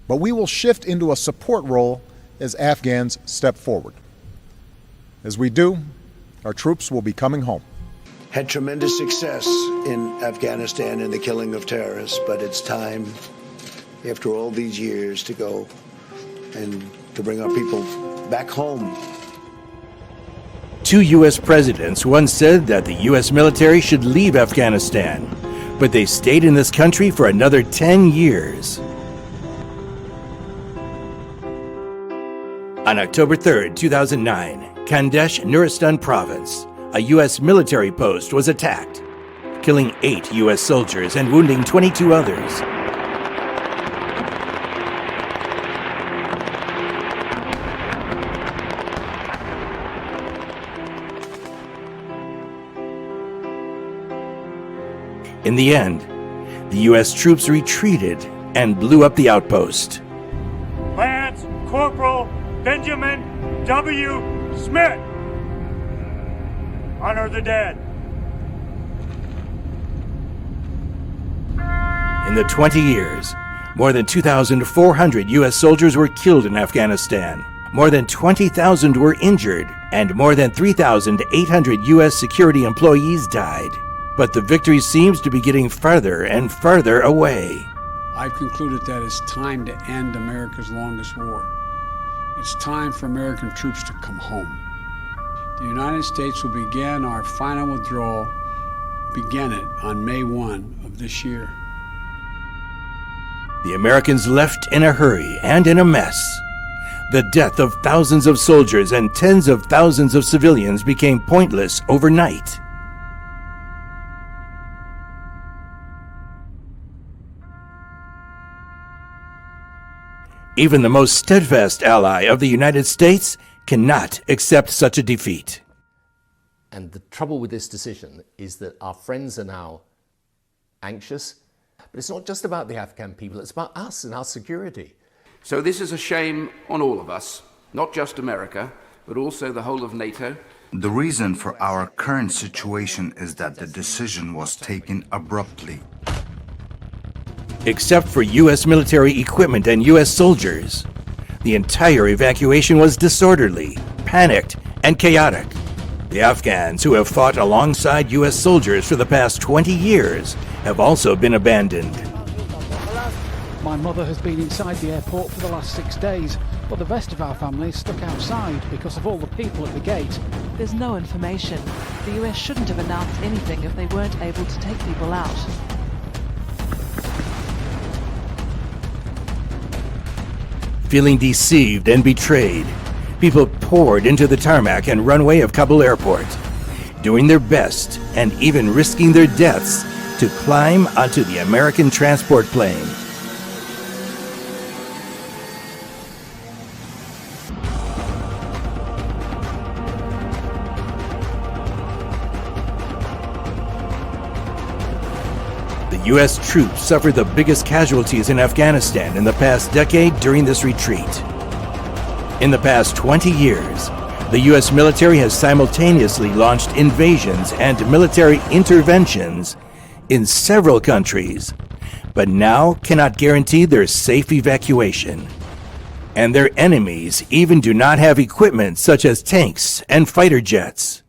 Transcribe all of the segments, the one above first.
But we will shift into a support role as Afghans step forward. As we do, our troops will be coming home. Had tremendous success in Afghanistan in the killing of terrorists, but it's time, after all these years, to go and to bring our people back home. Two U.S. presidents once said that the U.S. military should leave Afghanistan, but they stayed in this country for another 10 years. On October 3, 2009, Khandesh, Nuristan province, a U.S. military post was attacked, killing 8 U.S. soldiers and wounding 22 others. In the end, the U.S. troops retreated and blew up the outpost. Lance Corporal Benjamin W. Smith. Honor the dead. In the 20 years, more than 2,400 U.S. soldiers were killed in Afghanistan. More than 20,000 were injured, and more than 3,800 U.S. security employees died. But the victory seems to be getting farther and farther away. I've concluded that it's time to end America's longest war. It's time for American troops to come home. The United States will begin our final withdrawal, begin it on May 1 of this year. The Americans left in a hurry and in a mess. The death of thousands of soldiers and tens of thousands of civilians became pointless overnight. Even the most steadfast ally of the United States cannot accept such a defeat. And the trouble with this decision is that our friends are now anxious, but it's not just about the Afghan people, it's about us and our security. So this is a shame on all of us, not just America, but also the whole of NATO. The reason for our current situation is that the decision was taken abruptly. Except for U.S. military equipment and U.S. soldiers, the entire evacuation was disorderly, panicked, and chaotic. The Afghans, who have fought alongside U.S. soldiers for the past 20 years, have also been abandoned. My mother has been inside the airport for the last 6 days, but the rest of our family is stuck outside because of all the people at the gate. There's no information. The US shouldn't have announced anything if they weren't able to take people out. Feeling deceived and betrayed, people poured into the tarmac and runway of Kabul airport, doing their best and even risking their deaths to climb onto the American transport plane. The U.S. troops suffered the biggest casualties in Afghanistan in the past decade during this retreat. In the past 20 years, the U.S. military has simultaneously launched invasions and military interventions in several countries, but now cannot guarantee their safe evacuation. And their enemies even do not have equipment such as tanks and fighter jets.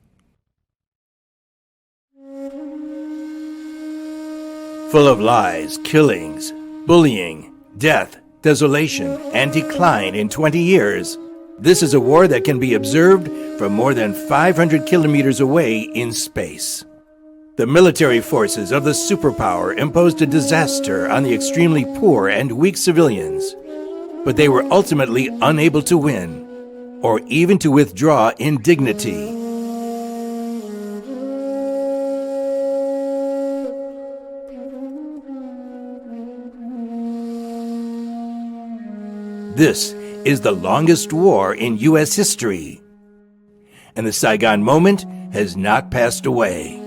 Full of lies, killings, bullying, death, desolation, and decline in 20 years, this is a war that can be observed from more than 500 kilometers away in space. The military forces of the superpower imposed a disaster on the extremely poor and weak civilians, but they were ultimately unable to win, or even to withdraw in dignity. This is the longest war in U.S. history, and the Saigon moment has not passed away.